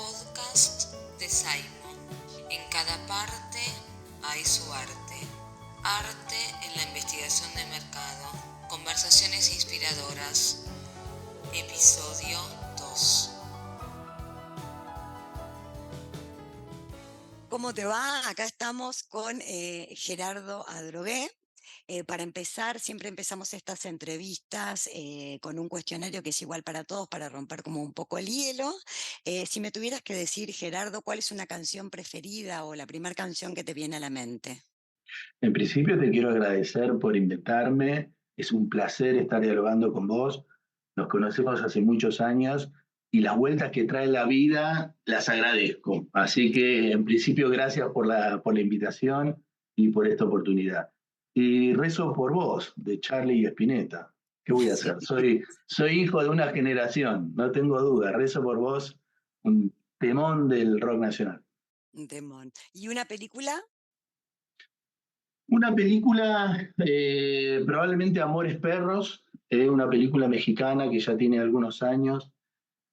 podcast de Saimo. En cada parte hay su arte. Arte en la investigación de mercado. Conversaciones inspiradoras. Episodio 2. ¿Cómo te va? Acá estamos con Gerardo Adrogué. Para empezar, siempre empezamos estas entrevistas con un cuestionario que es igual para todos, para romper como un poco el hielo. Si me tuvieras que decir, Gerardo, ¿cuál es una canción preferida o la primera canción que te viene a la mente? En principio te quiero agradecer por invitarme. Es un placer estar dialogando con vos. Nos conocemos hace muchos años y las vueltas que trae la vida las agradezco. Así que en principio gracias por la invitación y por esta oportunidad. Y rezo por vos, de Charlie y Spinetta. ¿Qué voy a hacer? Soy hijo de una generación, no tengo duda. Rezo por vos, un temón del rock nacional. Un temón. ¿Y una película? Una película, probablemente Amores Perros, una película mexicana que ya tiene algunos años,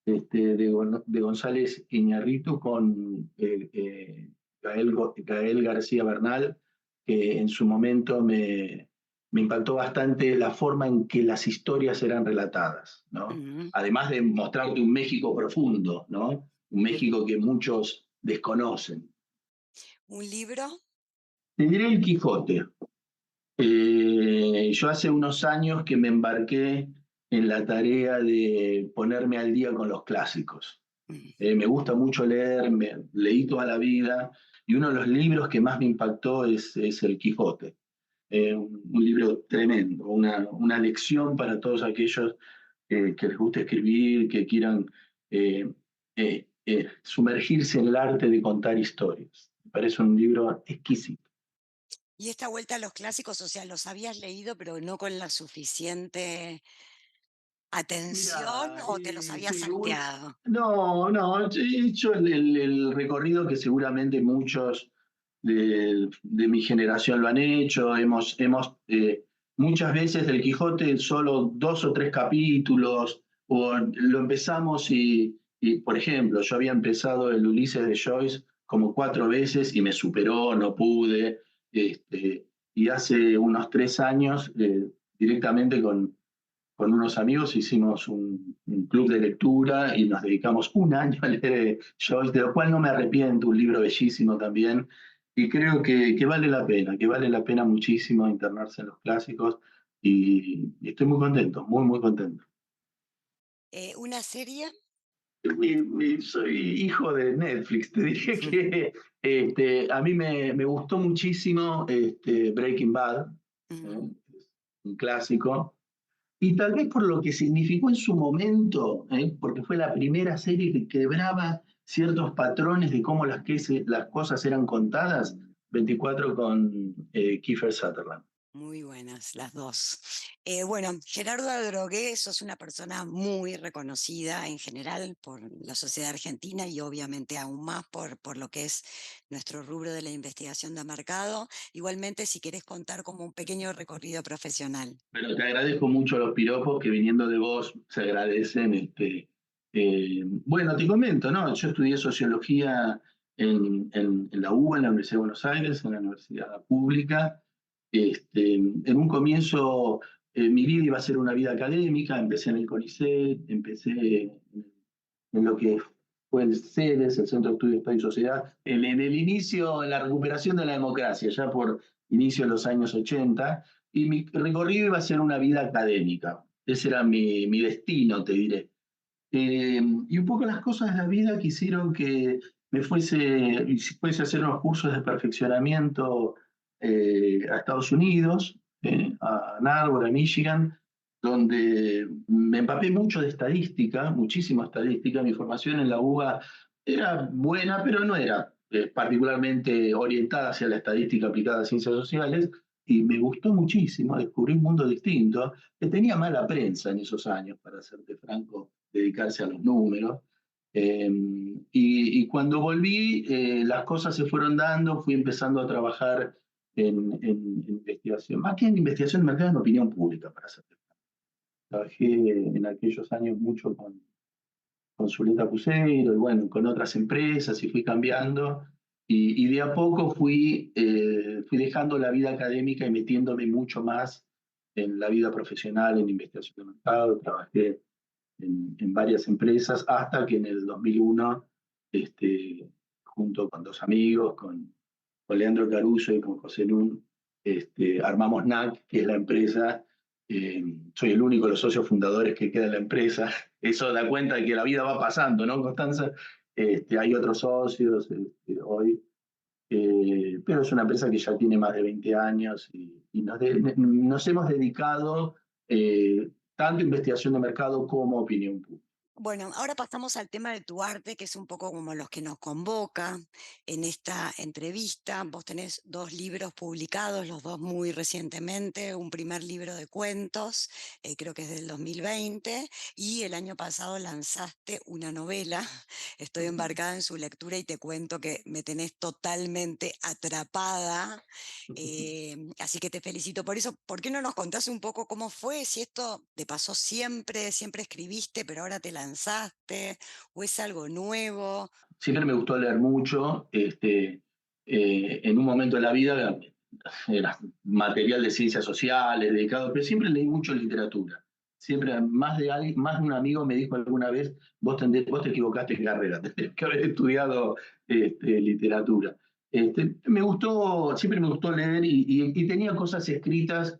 de González Iñárritu con Gael García Bernal, que en su momento me impactó bastante la forma en que las historias eran relatadas, ¿no? Mm, Además de mostrarte un México profundo, ¿no? Un México que muchos desconocen. ¿Un libro? Te diré El Quijote. Yo hace unos años que me embarqué en la tarea de ponerme al día con los clásicos. Mm. Me gusta mucho leer, leí toda la vida y uno de los libros que más me impactó es El Quijote. Un libro tremendo, una lección para todos aquellos que les guste escribir, que quieran eh, sumergirse en el arte de contar historias. Me parece un libro exquisito. Y esta vuelta a los clásicos, o sea, los habías leído, pero no con la suficiente atención Mira, o te los habías sí, salteado. no, he hecho el recorrido que seguramente muchos de mi generación lo han hecho. Hemos muchas veces del Quijote solo 2 o 3 capítulos, o lo empezamos y, por ejemplo, yo había empezado el Ulises de Joyce como 4 veces y me superó, no pude. Y hace unos 3 años, directamente con unos amigos hicimos un club de lectura y nos dedicamos un año a leer Joyce, de lo cual no me arrepiento, un libro bellísimo también, y creo que vale la pena muchísimo internarse en los clásicos y estoy muy contento, muy, muy contento. ¿Una serie? Soy hijo de Netflix, te dije que a mí me gustó muchísimo Breaking Bad, Mm. ¿eh? Un clásico. Y tal vez por lo que significó en su momento, porque fue la primera serie que quebraba ciertos patrones de cómo las cosas eran contadas, 24 con Kiefer Sutherland. Muy buenas, las dos. Bueno, Gerardo Adrogué, sos una persona muy reconocida en general por la sociedad argentina y obviamente aún más por lo que es nuestro rubro de la investigación de mercado. Igualmente, si querés contar como un pequeño recorrido profesional. Pero te agradezco mucho los piropos que viniendo de vos se agradecen. Bueno, te comento, ¿no? Yo estudié sociología en la UBA, en la Universidad de Buenos Aires, en la universidad pública. En un comienzo mi vida iba a ser una vida académica, empecé en el CONICET, empecé en lo que fue el CEDES, el Centro de Estudios de Estado y Sociedad, en el inicio, en la recuperación de la democracia, ya por inicio de los años 80, y mi recorrido iba a ser una vida académica. Ese era mi destino, te diré. Y un poco las cosas de la vida quisieron que fuese a hacer unos cursos de perfeccionamiento a Estados Unidos, a Ann Arbor, a Michigan, donde me empapé mucho de estadística, muchísima estadística. Mi formación en la UBA era buena, pero no era particularmente orientada hacia la estadística aplicada a ciencias sociales, y me gustó muchísimo, descubrí un mundo distinto, que tenía mala prensa en esos años, para serte franco, dedicarse a los números. Y cuando volví, las cosas se fueron dando, fui empezando a trabajar en investigación, más que en investigación de mercado, en opinión pública, para serte franco. Trabajé en aquellos años mucho con Zuleta Puseiro, y bueno, con otras empresas, y fui cambiando. Y de a poco fui dejando la vida académica y metiéndome mucho más en la vida profesional, en investigación de mercado. Trabajé en varias empresas hasta que en el 2001, junto con dos amigos, con Leandro Caruso y con José Nun, armamos NAC, que es la empresa. Soy el único de los socios fundadores que queda en la empresa. Eso da cuenta de que la vida va pasando, ¿no, Constanza? Hay otros socios hoy, pero es una empresa que ya tiene más de 20 años y nos hemos dedicado tanto a investigación de mercado como a opinión pública. Bueno, ahora pasamos al tema de tu arte, que es un poco como los que nos convoca en esta entrevista. Vos tenés 2 libros publicados, los 2 muy recientemente, un primer libro de cuentos, creo que es del 2020, y el año pasado lanzaste una novela. Estoy embarcada en su lectura y te cuento que me tenés totalmente atrapada, así que te felicito por eso. ¿Por qué no nos contás un poco cómo fue? Si esto te pasó siempre, siempre escribiste, pero ahora te lanzaste, o es algo nuevo. Siempre me gustó leer mucho. En un momento de la vida era material de ciencias sociales, dedicado, pero siempre leí mucho literatura. Siempre, más de un amigo me dijo alguna vez, vos te equivocaste en carrera, tendrías que haber estudiado literatura. Siempre me gustó leer y tenía cosas escritas,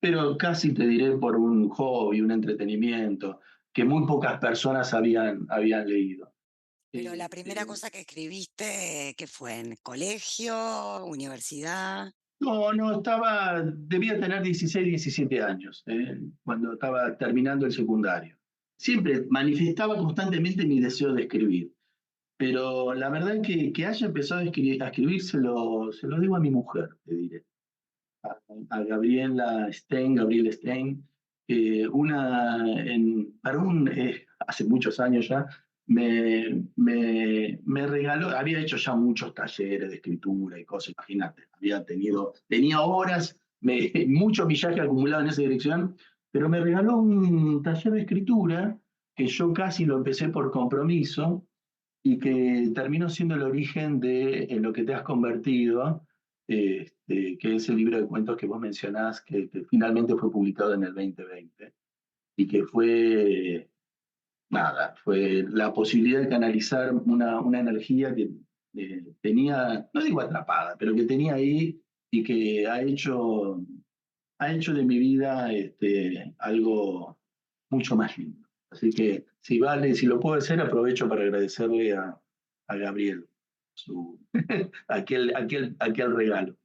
pero casi te diré por un hobby, un entretenimiento, que muy pocas personas habían leído. Pero la primera Este, cosa que escribiste, ¿qué fue? ¿En colegio, universidad? no, debía tener 16, 17 años, cuando estaba terminando el secundario. Siempre manifestaba constantemente mi deseo de escribir, pero la verdad que haya empezado a escribir se lo digo a mi mujer, te diré, a Gabriela Stein, hace muchos años ya, me regaló. Había hecho ya muchos talleres de escritura y cosas, imagínate, tenía horas, mucho millaje acumulado en esa dirección, pero me regaló un taller de escritura que yo casi lo empecé por compromiso y que terminó siendo el origen de En lo que te has convertido, que es el libro de cuentos que vos mencionás, que finalmente fue publicado en el 2020 y que fue la posibilidad de canalizar una energía que tenía, no digo atrapada, pero que tenía ahí y que ha hecho de mi vida algo mucho más lindo. Así que si lo puedo hacer, aprovecho para agradecerle a Gabriel aquel regalo.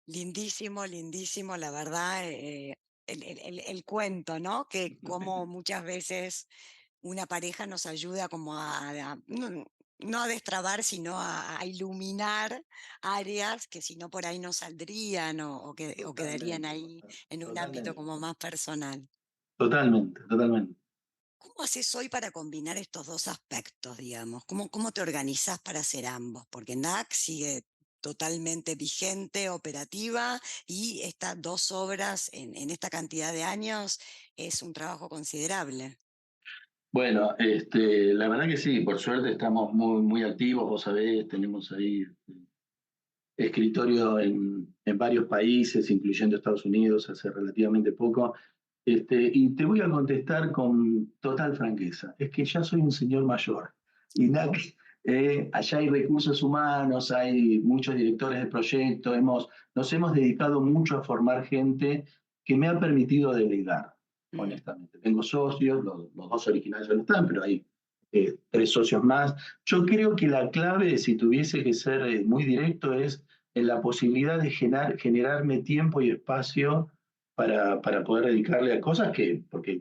Lindísimo, lindísimo, la verdad, el cuento, ¿no? Que como muchas veces una pareja nos ayuda como no a destrabar, sino a iluminar áreas que si no por ahí no saldrían o quedarían Totalmente, ahí en un ámbito totalmente. como más personal. Totalmente, totalmente. ¿Cómo haces hoy para combinar estos 2 aspectos, digamos? ¿Cómo te organizás para hacer ambos? Porque NAC sigue totalmente vigente, operativa, y estas 2 obras en esta cantidad de años es un trabajo considerable. Bueno, la verdad que sí, por suerte estamos muy, muy activos, vos sabés, tenemos ahí escritorio en varios países, incluyendo Estados Unidos, hace relativamente poco. Y te voy a contestar con total franqueza. Es que ya soy un señor mayor. Y allá hay recursos humanos, hay muchos directores de proyectos, nos hemos dedicado mucho a formar gente que me ha permitido delegar, Mm. honestamente. Tengo socios, los 2 originales ya no están, pero hay 3 socios más. Yo creo que la clave, si tuviese que ser muy directo, es en la posibilidad de generarme tiempo y espacio para poder dedicarle a cosas porque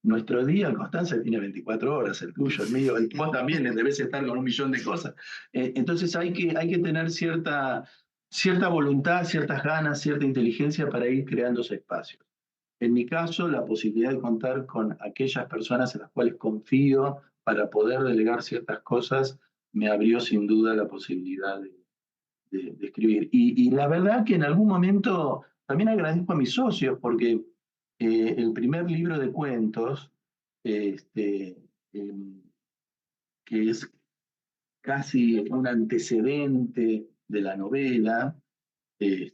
nuestro día, Constanza, tiene 24 horas, el tuyo, el mío, vos también debes estar con 1.000.000 de cosas. Entonces hay que tener cierta voluntad, ciertas ganas, cierta inteligencia para ir creando ese espacio. En mi caso, la posibilidad de contar con aquellas personas en las cuales confío para poder delegar ciertas cosas me abrió sin duda la posibilidad de escribir. Y la verdad que en algún momento también agradezco a mis socios porque el primer libro de cuentos, este, eh, que es casi un antecedente de la novela, es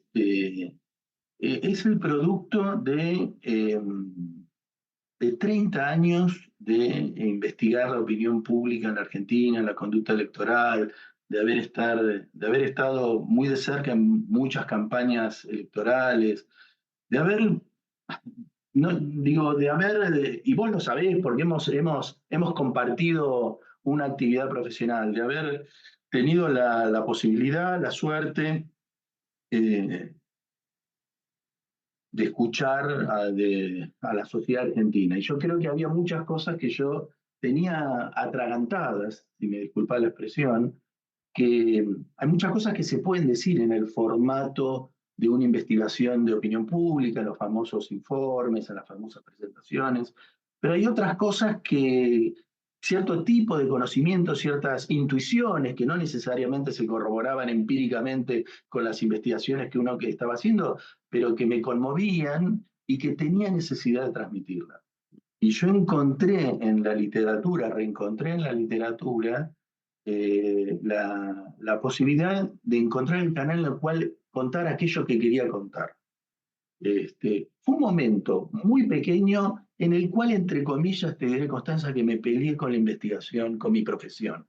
el producto de 30 años de investigar la opinión pública en la Argentina, la conducta electoral, de haber estado muy de cerca en muchas campañas electorales, de haber, no, digo, y vos lo sabés porque hemos compartido una actividad profesional, de haber tenido la posibilidad, la suerte eh, de escuchar a la sociedad argentina. Y yo creo que había muchas cosas que yo tenía atragantadas, si me disculpa la expresión, que hay muchas cosas que se pueden decir en el formato de una investigación de opinión pública, en los famosos informes, en las famosas presentaciones, pero hay otras cosas que cierto tipo de conocimientos, ciertas intuiciones que no necesariamente se corroboraban empíricamente con las investigaciones que uno que estaba haciendo, pero que me conmovían y que tenía necesidad de transmitirla. Y yo reencontré en la literatura la posibilidad de encontrar el canal en el cual contar aquello que quería contar. Fue un momento muy pequeño en el cual, entre comillas, te diré, Constanza, que me peleé con la investigación, con mi profesión,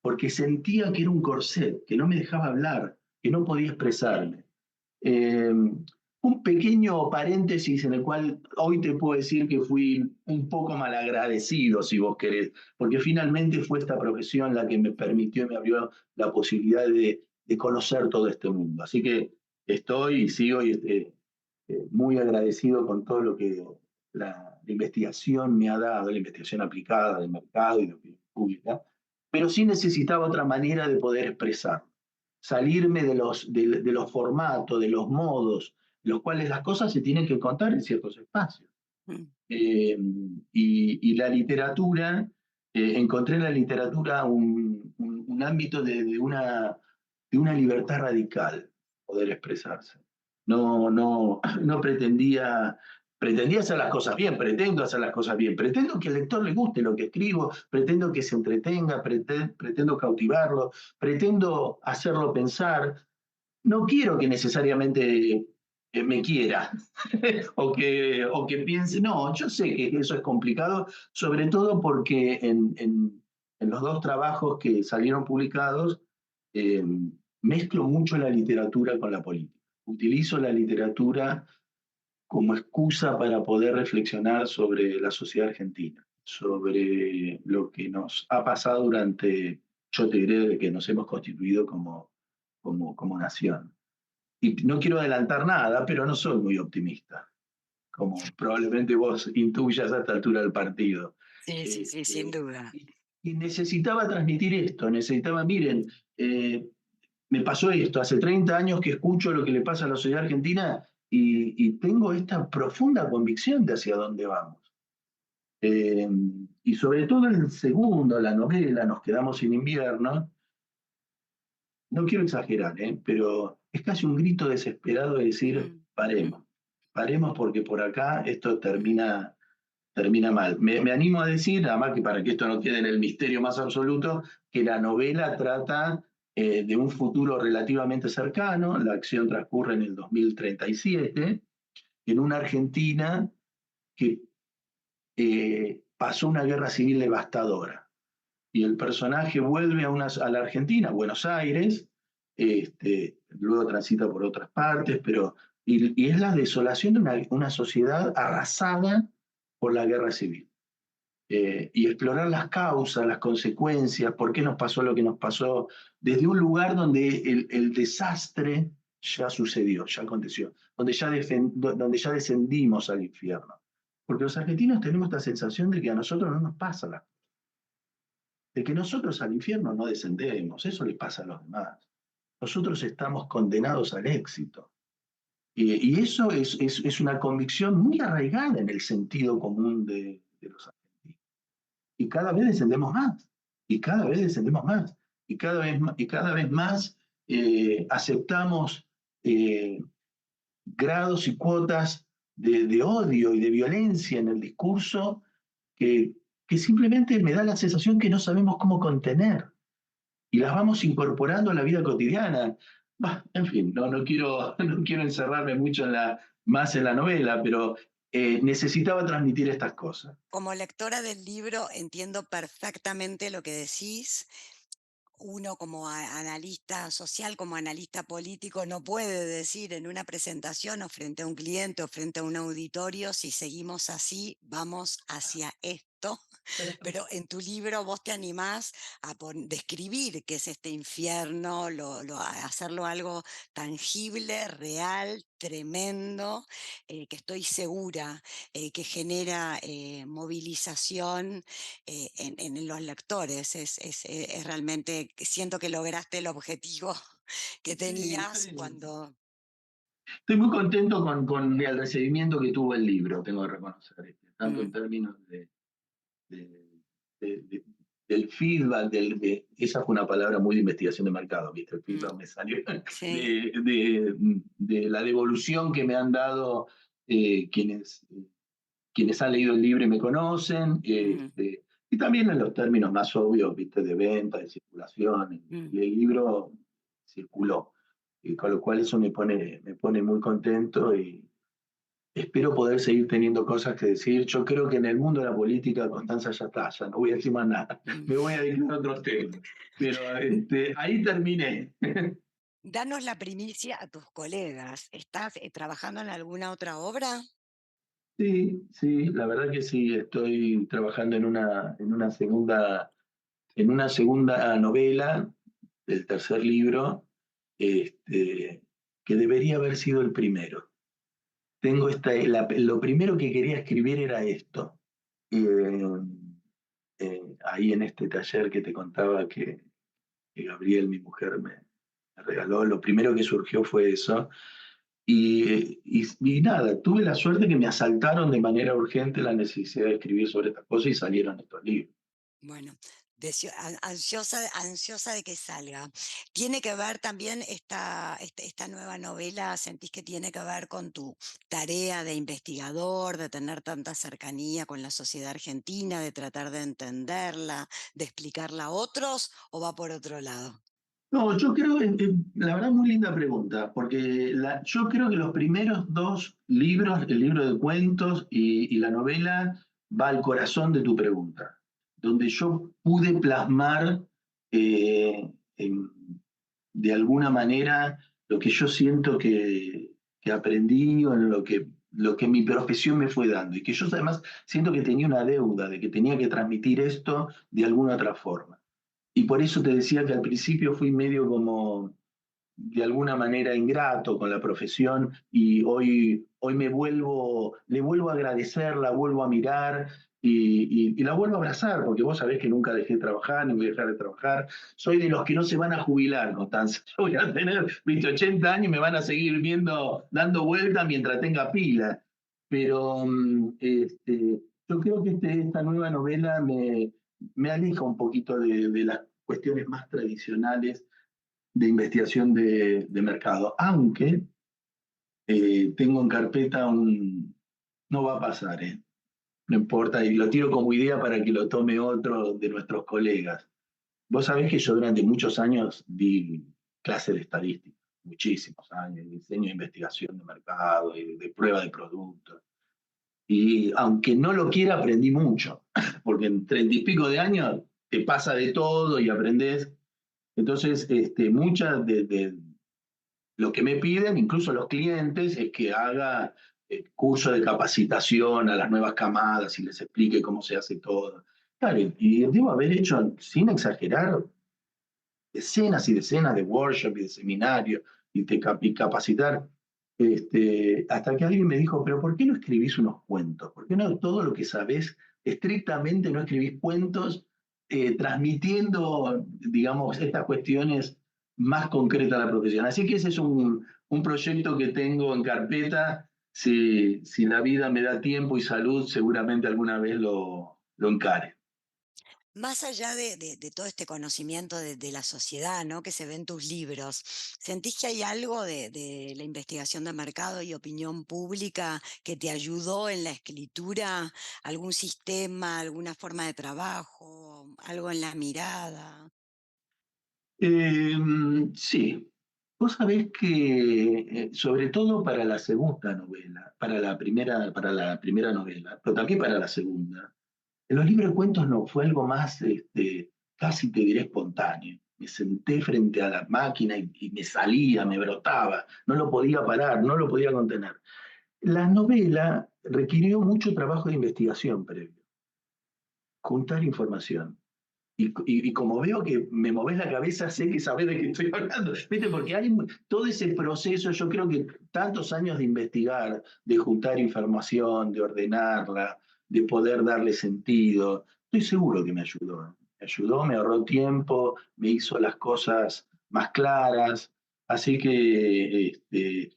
porque sentía que era un corset, que no me dejaba hablar, que no podía expresarme. Eh, un pequeño paréntesis en el cual hoy te puedo decir que fui un poco malagradecido, si vos querés, porque finalmente fue esta profesión la que me permitió y me abrió la posibilidad de conocer todo este mundo. Así que estoy y sigo muy agradecido con todo lo que la investigación me ha dado, la investigación aplicada del mercado y de opinión pública, pero sí necesitaba otra manera de poder expresar, salirme de los formatos, de los modos, en los cuales las cosas se tienen que contar en ciertos espacios. Y la literatura, encontré en la literatura un ámbito de una libertad radical, poder expresarse. No pretendía hacer las cosas bien, pretendo hacer las cosas bien, pretendo que al lector le guste lo que escribo, pretendo que se entretenga, pretendo cautivarlo, pretendo hacerlo pensar. No quiero que necesariamente me quiera o que piense, no, yo sé que eso es complicado, sobre todo porque en los dos trabajos que salieron publicados, eh, mezclo mucho la literatura con la política. Utilizo la literatura como excusa para poder reflexionar sobre la sociedad argentina, sobre lo que nos ha pasado durante, yo te diré, de que nos hemos constituido como nación. Y no quiero adelantar nada, pero no soy muy optimista, como probablemente vos intuyas a esta altura del partido. Sí, sin duda. Y necesitaba transmitir esto, miren, me pasó esto, hace 30 años que escucho lo que le pasa a la sociedad argentina y tengo esta profunda convicción de hacia dónde vamos. Y sobre todo en el segundo, la novela, Nos quedamos sin invierno, no quiero exagerar, pero es casi un grito desesperado de decir, paremos porque por acá esto termina mal. Me animo a decir, nada más que para que esto no quede en el misterio más absoluto, que la novela trata de un futuro relativamente cercano, la acción transcurre en el 2037, en una Argentina que pasó una guerra civil devastadora. Y el personaje vuelve a la Argentina, a Buenos Aires, luego transita por otras partes, y es la desolación de una sociedad arrasada por la guerra civil. Y explorar las causas, las consecuencias, por qué nos pasó lo que nos pasó, desde un lugar donde el desastre ya sucedió, ya aconteció, donde ya descendimos al infierno. Porque los argentinos tenemos esta sensación de que a nosotros no nos pasa la de que nosotros al infierno no descendemos, eso le pasa a los demás. Nosotros estamos condenados al éxito. Y eso es una convicción muy arraigada en el sentido común de los argentinos. Y cada vez descendemos más, y cada vez descendemos más, y cada vez más aceptamos grados y cuotas de odio y de violencia en el discurso que que simplemente me da la sensación que no sabemos cómo contener y las vamos incorporando a la vida cotidiana. Bah, en fin, no quiero, no quiero encerrarme mucho más en la novela, pero necesitaba transmitir estas cosas. Como lectora del libro entiendo perfectamente lo que decís. Uno como analista social, como analista político, no puede decir en una presentación o frente a un cliente o frente a un auditorio, si seguimos así, vamos hacia esto. Pero en tu libro vos te animás a describir qué es este infierno, a hacerlo algo tangible, real, tremendo, que estoy segura que genera movilización en los lectores. Es realmente, siento que lograste el objetivo que Sí, tenías cuando... estoy muy contento con el recibimiento que tuvo el libro, tengo que reconocer, tanto en Mm, términos de- del feedback, esa fue una palabra muy de investigación de mercado, ¿viste? El mm, feedback me salió, sí. de la devolución que me han dado quienes han leído el libro y me conocen, Mm, y también en los términos más obvios, ¿viste? De venta, de circulación, mm. y el libro circuló, y con lo cual eso me pone muy contento y espero poder seguir teniendo cosas que decir. Yo creo que en el mundo de la política, Constanza, ya está, ya no voy a decir más nada. Mm. Me voy a dedicar a otros temas. Pero ahí terminé. Danos la primicia a tus colegas. ¿Estás trabajando en alguna otra obra? Sí, sí, la verdad que sí, estoy trabajando en una segunda novela del tercer libro, que debería haber sido el primero. Lo primero que quería escribir era esto. Eh, Ahí en este taller que te contaba que Gabriel, mi mujer, me regaló, lo primero que surgió fue eso. Y nada, tuve la suerte que me asaltaron de manera urgente la necesidad de escribir sobre estas cosas y salieron estos libros. Bueno, ansiosa de que salga. ¿Tiene que ver también esta nueva novela, sentís que tiene que ver con tu tarea de investigador, de tener tanta cercanía con la sociedad argentina, de tratar de entenderla, de explicarla a otros, o va por otro lado? No, yo creo, la verdad, muy linda pregunta, porque yo creo que los primeros dos libros, el libro de cuentos y la novela, va al corazón de tu pregunta, donde yo pude plasmar en- de alguna manera lo que yo siento que aprendí o en lo que mi profesión me fue dando, y que yo además siento que tenía una deuda, de que tenía que transmitir esto de alguna otra forma. Y por eso te decía que al principio fui medio como de alguna manera ingrato con la profesión y hoy le vuelvo a agradecer, la vuelvo a mirar y la vuelvo a abrazar, porque vos sabés que nunca dejé de trabajar, ni voy a dejar de trabajar. Soy de los que no se van a jubilar, Constanza. Yo voy a tener 80 años y me van a seguir viendo, dando vueltas mientras tenga pila. Pero yo creo que esta nueva novela me aleja un poquito de las cuestiones más tradicionales de investigación de mercado, aunque tengo en carpeta no va a pasar, no importa, y lo tiro como idea para que lo tome otro de nuestros colegas. Vos sabés que yo durante muchos años di clases de estadística, muchísimos años, de diseño de investigación de mercado y de prueba de productos. Y aunque no lo quiera, aprendí mucho, porque en 30 y pico de años te pasa de todo y aprendés. Entonces, muchas lo que me piden, incluso los clientes, es que haga curso de capacitación a las nuevas camadas y les explique cómo se hace todo. Claro, y debo haber hecho, sin exagerar, decenas y decenas de workshops y de seminarios y capacitar, hasta que alguien me dijo, pero ¿por qué no escribís unos cuentos? ¿Por qué no todo lo que sabés estrictamente no escribís cuentos transmitiendo, digamos, estas cuestiones más concretas a la profesión? Así que ese es un proyecto que tengo en carpeta. Si la vida me da tiempo y salud, seguramente alguna vez lo encare. Más allá de todo este conocimiento de la sociedad, ¿no? Que se ve en tus libros, ¿sentís que hay algo de la investigación de mercado y opinión pública que te ayudó en la escritura? ¿Algún sistema, alguna forma de trabajo, algo en la mirada? Eh, sí, vos sabés que sobre todo para la segunda novela, para la primera novela, pero también para la segunda, en los libros de cuentos no, fue algo más, casi te diré espontáneo. Me senté frente a la máquina y me salía, me brotaba, no lo podía parar, no lo podía contener. La novela requirió mucho trabajo de investigación previo, juntar información. Y como veo que me movés la cabeza, sé que sabés de qué estoy hablando, ¿viste? Porque hay todo ese proceso, yo creo que tantos años de investigar, de juntar información, de ordenarla, de poder darle sentido, estoy seguro que me ayudó. Me ayudó, me ahorró tiempo, me hizo las cosas más claras. Así que,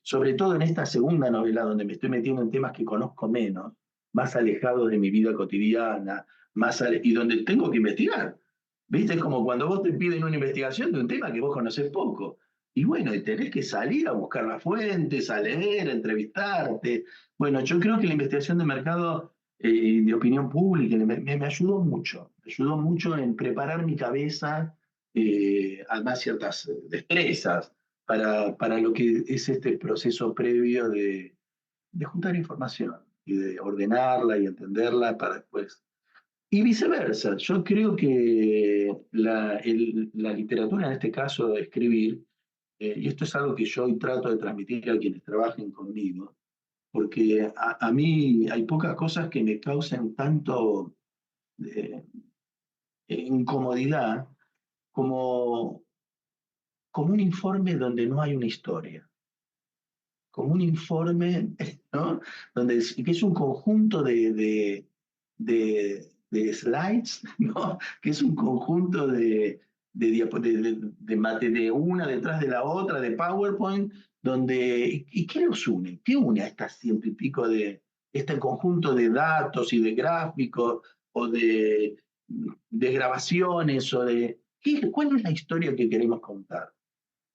sobre todo en esta segunda novela, donde me estoy metiendo en temas que conozco menos, más alejados de mi vida cotidiana, y donde tengo que investigar. ¿Viste? Es como cuando vos te piden una investigación de un tema que vos conocés poco. Y bueno, y tenés que salir a buscar las fuentes, a leer, a entrevistarte. Bueno, yo creo que la investigación de mercado, de opinión pública, me ayudó mucho en preparar mi cabeza, además ciertas destrezas para lo que es este proceso previo de juntar información y de ordenarla y entenderla para después y viceversa, yo creo que la literatura, en este caso de escribir, y esto es algo que yo hoy trato de transmitir a quienes trabajen conmigo, porque a mí hay pocas cosas que me causen tanto eh, incomodidad como, como un informe donde no hay una historia, como un informe, ¿no? Que es un conjunto de slides, ¿no? Que es un conjunto de una detrás de la otra, de PowerPoint, donde, ¿y qué los une? ¿Qué une a estas ciento y pico este conjunto de datos y de gráficos o de grabaciones cuál es la historia que queremos contar?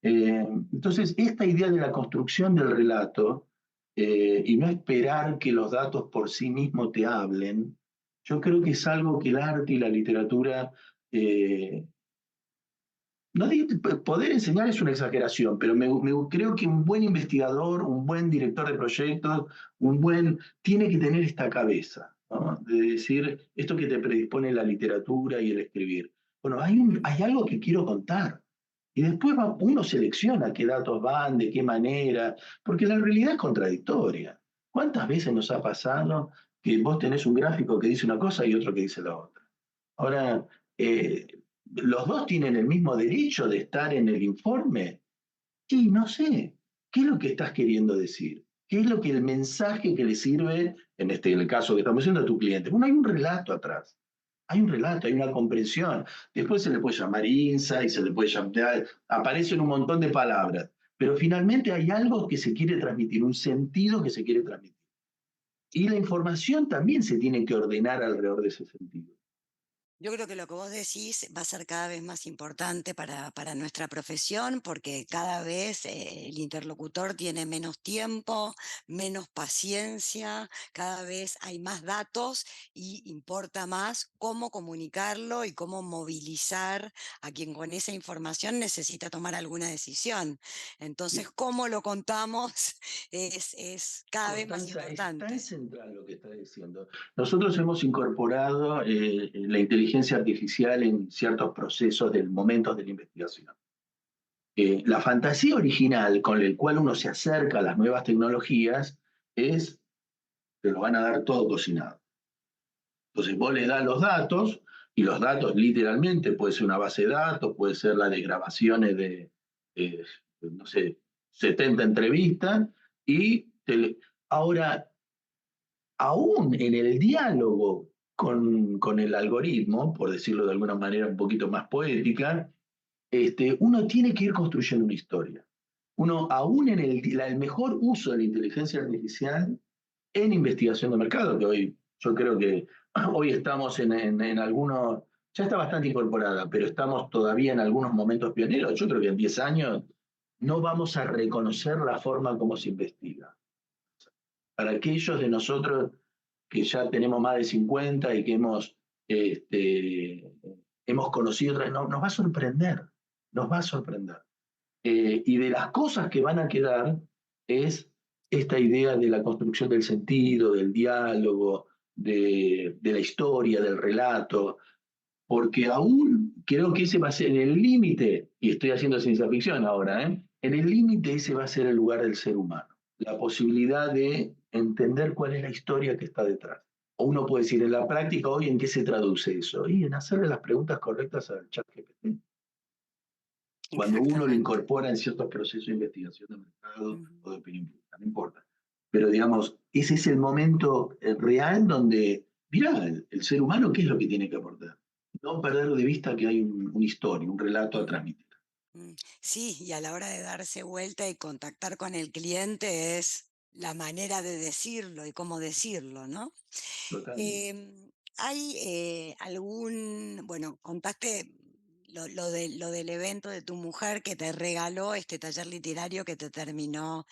Entonces, esta idea de la construcción del relato y no esperar que los datos por sí mismos te hablen, yo creo que es algo que el arte y la literatura, eh, no poder enseñar es una exageración, pero creo que un buen investigador, un buen director de proyectos, tiene que tener esta cabeza, ¿no? De decir, esto que te predispone la literatura y el escribir. Bueno, hay algo que quiero contar. Y después uno selecciona qué datos van, de qué manera, porque la realidad es contradictoria. ¿Cuántas veces nos ha pasado que vos tenés un gráfico que dice una cosa y otro que dice la otra? Ahora, eh, ¿los dos tienen el mismo derecho de estar en el informe? Y no sé, ¿qué es lo que estás queriendo decir? ¿Qué es lo que el mensaje que le sirve, el caso que estamos haciendo a tu cliente? Bueno, hay un relato atrás. Hay un relato, hay una comprensión. Después se le puede llamar insight, se le puede llamar, aparecen un montón de palabras, pero finalmente hay algo que se quiere transmitir, un sentido que se quiere transmitir. Y la información también se tiene que ordenar alrededor de ese sentido. Yo creo que lo que vos decís va a ser cada vez más importante para nuestra profesión porque cada vez el interlocutor tiene menos tiempo, menos paciencia, cada vez hay más datos y importa más cómo comunicarlo y cómo movilizar a quien con esa información necesita tomar alguna decisión. Entonces, cómo lo contamos es cada vez más Constanza, es tan importante. central lo que está diciendo. Nosotros hemos incorporado la inteligencia artificial en ciertos procesos del momentos de la investigación. La fantasía original con la cual uno se acerca a las nuevas tecnologías es que lo van a dar todo cocinado. Entonces vos le das los datos, y los datos literalmente puede ser una base de datos, puede ser la de grabaciones eh, no sé, 70 entrevistas, ahora, aún en el diálogo con el algoritmo, por decirlo de alguna manera un poquito más poética, uno tiene que ir construyendo una historia. Uno, aún en el mejor uso de la inteligencia artificial en investigación de mercado, que hoy yo creo que hoy estamos en algunos ya está bastante incorporada, pero estamos todavía en algunos momentos pioneros. Yo creo que en 10 años no vamos a reconocer la forma como se investiga. Para aquellos de nosotros que ya tenemos más de 50 y que hemos conocido, nos va a sorprender, nos va a sorprender. Y de las cosas que van a quedar es esta idea de la construcción del sentido, del diálogo, de la historia, del relato, porque aún creo que ese va a ser el límite, y estoy haciendo ciencia ficción ahora, en el límite ese va a ser el lugar del ser humano, la posibilidad de entender cuál es la historia que está detrás. O uno puede decir, en la práctica hoy, ¿en qué se traduce eso? Y en hacerle las preguntas correctas al chat GPT. Cuando uno lo Exactamente. incorpora en ciertos procesos de investigación de mercado Ujú. o de opinión pública, no importa. Pero digamos, ese es el momento real donde, mirá, el ser humano, ¿qué es lo que tiene que aportar? No perder de vista que hay una historia, un relato a Mm, transmitir. Sí, y a la hora de darse vuelta y contactar con el cliente es la manera de decirlo y cómo decirlo, ¿no? Totalmente. ¿Hay bueno, contaste lo del evento de tu mujer que te regaló este taller literario que te terminó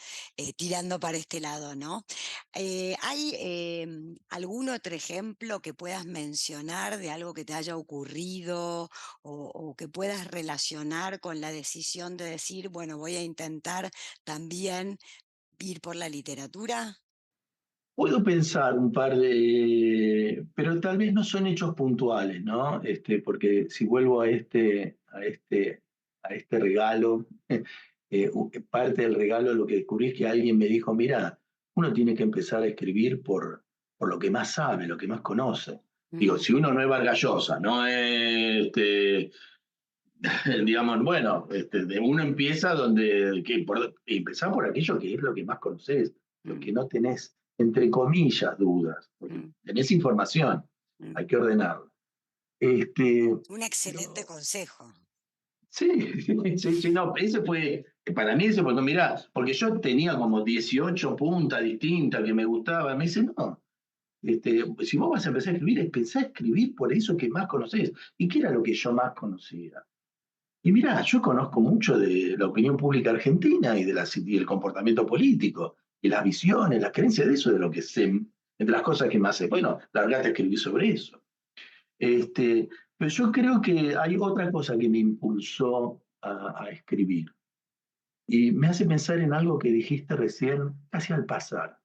tirando para este lado, ¿no? ¿Hay algún otro ejemplo que puedas mencionar de algo que te haya ocurrido o que puedas relacionar con la decisión de decir, bueno, voy a intentar también ir por la literatura? Puedo pensar un par de, pero tal vez no son hechos puntuales, ¿no? Porque si vuelvo a este regalo, parte del regalo lo que descubrí es que alguien me dijo, mira, uno tiene que empezar a escribir por lo que más sabe, lo que más conoce. Digo, Mm, si uno no es Vargas Llosa, no es, digamos, bueno, uno empieza empezar por aquello que es lo que más conoces, lo mm, que no tenés, entre comillas, dudas, porque mm, tenés información, mm. hay que ordenarla. Este, Un excelente pero consejo. sí, sí, sí, no, para mí ese fue, mirá, porque yo tenía como 18 puntas distintas que me gustaban, me dice, no, si vos vas a empezar a escribir, empezá a escribir por eso que más conocés. ¿Y qué era lo que yo más conocía? Y mirá, yo conozco mucho de la opinión pública argentina y del comportamiento político, y las visiones, las creencias de eso, de lo que sé, entre las cosas que más sé. Bueno, largate a escribir sobre eso. Este, pero yo creo que hay otra cosa que me impulsó a escribir. Y me hace pensar en algo que dijiste recién, casi al pasar.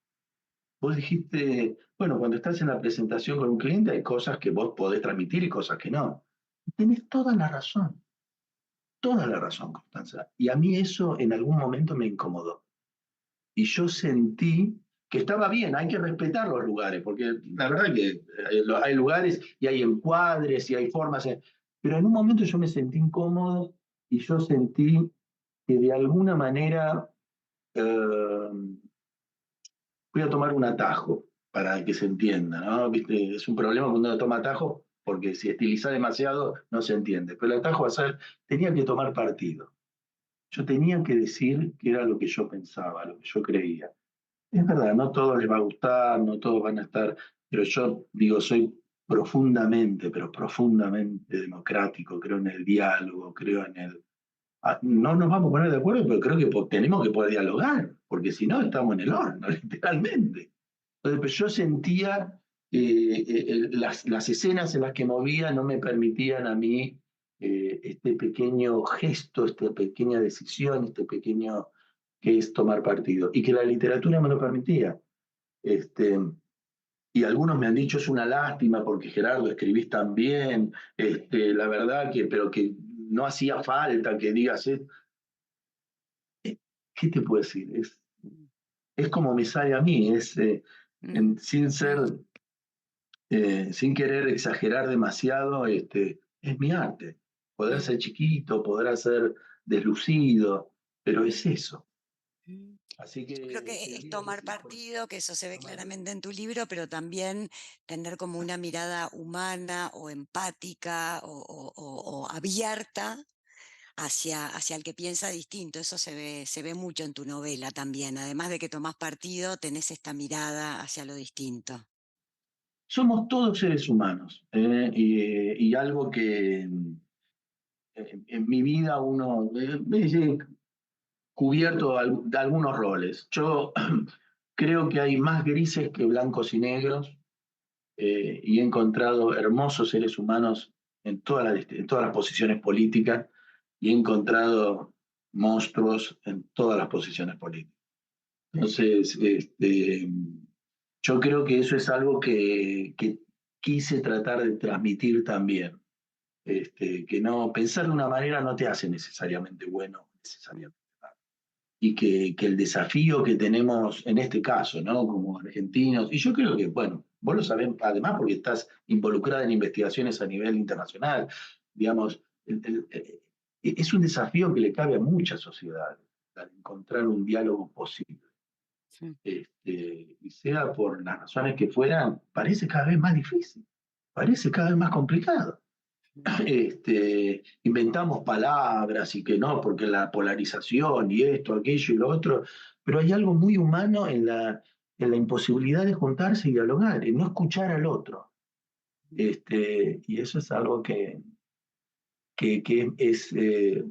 Vos dijiste, bueno, cuando estás en la presentación con un cliente hay cosas que vos podés transmitir y cosas que no. Y tenés toda la razón, Constanza. Y a mí eso en algún momento me incomodó. Y yo sentí que estaba bien, hay que respetar los lugares, porque la verdad que hay lugares y hay encuadres y hay formas, pero en un momento yo me sentí incómodo y yo sentí que de alguna manera voy a tomar un atajo para que se entienda, ¿no? ¿Viste? Es un problema cuando uno toma atajo, porque si estiliza demasiado no se entiende, pero el atajo va a ser, tenía que tomar partido. Yo tenía que decir que era lo que yo pensaba, lo que yo creía. Es verdad, no todos les va a gustar, no todos van a estar, pero yo digo, soy profundamente, pero profundamente democrático, creo en el diálogo, creo en el... no nos vamos a poner de acuerdo, pero creo que tenemos que poder dialogar, porque si no estamos en el horno, literalmente. Entonces, pues yo sentía las escenas en las que movía no me permitían a mí este pequeño gesto, esta pequeña decisión, este pequeño que es tomar partido. Y que la literatura me lo permitía. Este, y algunos me han dicho es una lástima porque Gerardo escribís tan bien, la verdad pero que no hacía falta que digas, ¿qué te puedo decir? Es como me sale a mí, Mm, sin ser mm, sin querer exagerar demasiado, es mi arte. Poder mm, ser chiquito, poder ser deslucido, pero es eso. mm. Así Yo creo que que te es diría que tomar sí, partido, que eso se ve tomar partido. claramente en tu libro, pero también tener como una mirada humana o empática o abierta hacia el que piensa distinto. Eso se ve mucho en tu novela también. Además de que tomás partido, tenés esta mirada hacia lo distinto. somos todos seres humanos, y algo que en mi vida uno he cubierto de algunos roles. Yo creo que hay más grises que blancos y negros, y he encontrado hermosos seres humanos en todas las posiciones políticas, y he encontrado monstruos en todas las posiciones políticas. Entonces, yo creo que eso es algo que quise tratar de transmitir también. Que no, pensar de una manera no te hace necesariamente bueno, necesariamente malo. Y que el desafío que tenemos en este caso, ¿no? Como argentinos, y yo creo que, bueno, vos lo sabés además porque estás involucrada en investigaciones a nivel internacional, digamos, es un desafío que le cabe a muchas sociedades, al encontrar un diálogo posible. Sí. Y sea por las razones que fueran, parece cada vez más difícil, parece cada vez más complicado. Inventamos palabras y que no, porque la polarización y esto, aquello y lo otro, pero hay algo muy humano en la imposibilidad de juntarse y dialogar, en no escuchar al otro. Y eso es algo que es,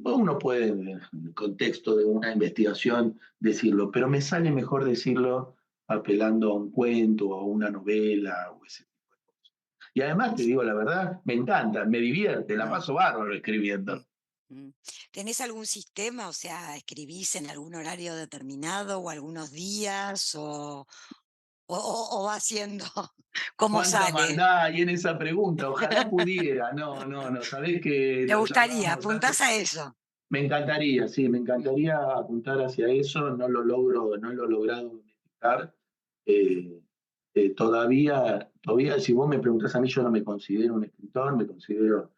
uno puede en el contexto de una investigación decirlo, pero me sale mejor decirlo apelando a un cuento, a una novela o ese tipo de cosas. Y además te digo la verdad, me encanta, me divierte, la paso bárbaro escribiendo. ¿Tenés algún sistema? O sea, ¿escribís en algún horario determinado o algunos días o va siendo como ¿Cuánta sale? maldad hay en esa pregunta? Ojalá pudiera. No, no, no. Sabés que ¿Te lo gustaría? charlamos ¿Apuntás tanto. a eso? Me encantaría, sí, me encantaría apuntar hacia eso. No lo logro, no lo he logrado domesticar. Eh, todavía, si vos me preguntás a mí, yo no me considero un escritor, me considero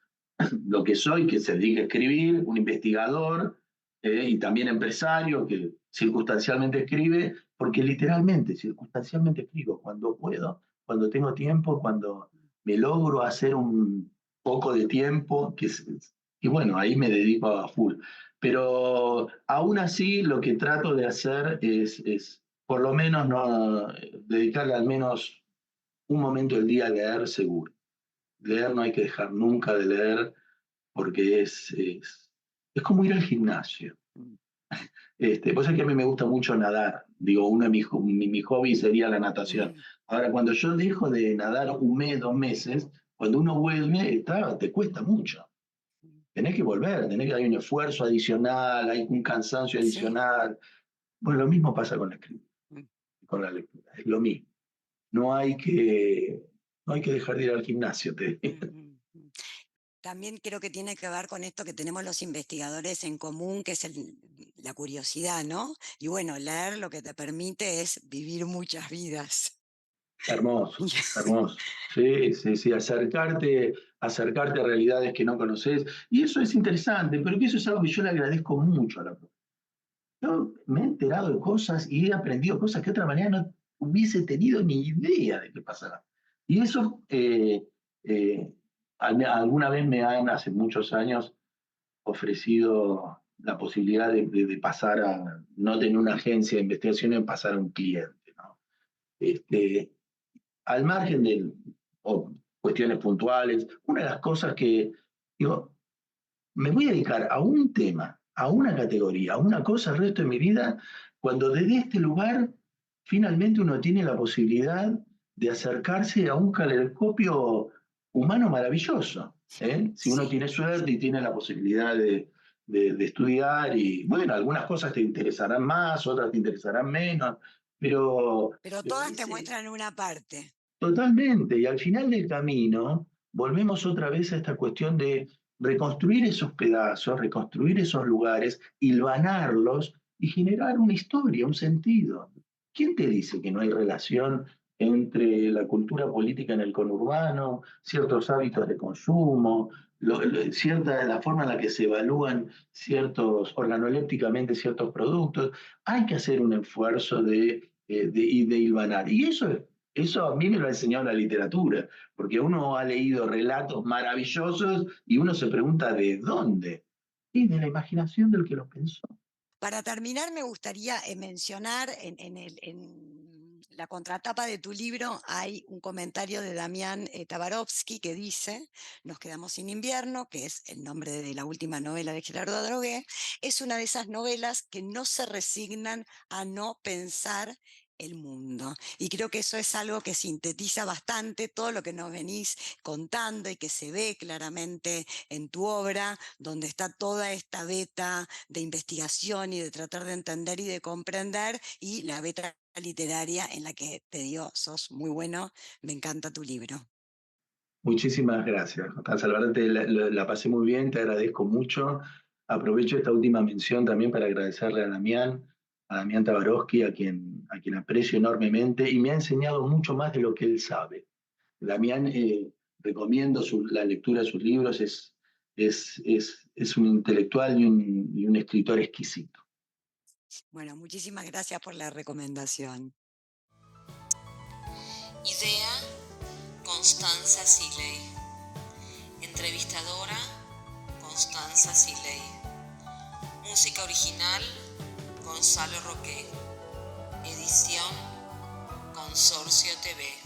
lo que soy, que se dedica a escribir, un investigador, y también empresario que circunstancialmente escribe, porque literalmente, circunstancialmente escribo cuando puedo, cuando tengo tiempo, cuando me logro hacer un poco de tiempo, y bueno, ahí me dedico a full. Pero aún así lo que trato de hacer es por lo menos no dedicarle al menos un momento del día a leer seguro. Leer no hay que dejar nunca de leer porque es como ir al gimnasio. Pues es que a mí me gusta mucho nadar. Digo, uno de mis hobbies sería la natación. Ahora, cuando yo dejo de nadar un mes, 2 meses, cuando uno vuelve, te cuesta mucho. Tenés que volver, hay un esfuerzo adicional, hay un cansancio Sí. adicional. Bueno, lo mismo pasa con la escritura, Mm, con la lectura, es lo mismo. No hay que, no hay que dejar de ir al gimnasio, te mm, digo. También creo que tiene que ver con esto que tenemos los investigadores en común, que es la curiosidad, ¿no? Y bueno, leer lo que te permite es vivir muchas vidas. Hermoso, hermoso. Sí, sí, sí, acercarte a realidades que no conoces. Y eso es interesante, pero que eso es algo que yo le agradezco mucho a la profesión. Yo me he enterado de cosas y he aprendido cosas que de otra manera no hubiese tenido ni idea de qué pasará. Y eso, eh, alguna vez hace muchos años, ofrecido la posibilidad de pasar a, no tener una agencia de investigación, en pasar a un cliente, ¿no? Este, Al margen de cuestiones puntuales, una de las cosas que digo, me voy a dedicar a un tema, a una categoría, a una cosa el resto de mi vida, cuando desde este lugar finalmente uno tiene la posibilidad de acercarse a un caleidoscopio humano maravilloso. Si uno Sí, tiene suerte y tiene la posibilidad de estudiar, y bueno, algunas cosas te interesarán más, otras te interesarán menos, pero pero todas te ese, muestran una parte. totalmente, y al final del camino volvemos otra vez a esta cuestión de reconstruir esos pedazos, reconstruir esos lugares, hilvanarlos y generar una historia, un sentido. ¿Quién te dice que no hay relación entre la cultura política en el conurbano, ciertos hábitos de consumo, la forma en la que se evalúan organolépticamente ciertos productos? Hay que hacer un esfuerzo de hilvanar. Y eso a mí me lo ha enseñado la literatura, porque uno ha leído relatos maravillosos y uno se pregunta ¿de dónde? Y de la imaginación del que lo pensó. Para terminar, me gustaría mencionar la contratapa de tu libro hay un comentario de Damián Tabarovsky que dice: Nos quedamos sin invierno, que es el nombre de la última novela de Gerardo Adrogué. Es una de esas novelas que no se resignan a no pensar el mundo. Y creo que eso es algo que sintetiza bastante todo lo que nos venís contando y que se ve claramente en tu obra, donde está toda esta beta de investigación y de tratar de entender y de comprender, y la beta literaria en la que te digo, sos muy bueno, me encanta tu libro. Muchísimas gracias, Constanza. La verdad la pasé muy bien, te agradezco mucho. Aprovecho esta última mención también para agradecerle a Damián Tabarovsky, a quien aprecio enormemente y me ha enseñado mucho más de lo que él sabe. Damián, recomiendo la lectura de sus libros, es un intelectual y un escritor exquisito. Bueno, muchísimas gracias por la recomendación. Idea, Constanza Siley. Entrevistadora, Constanza Siley. Música original, Gonzalo Roque. Edición, Consorcio TV.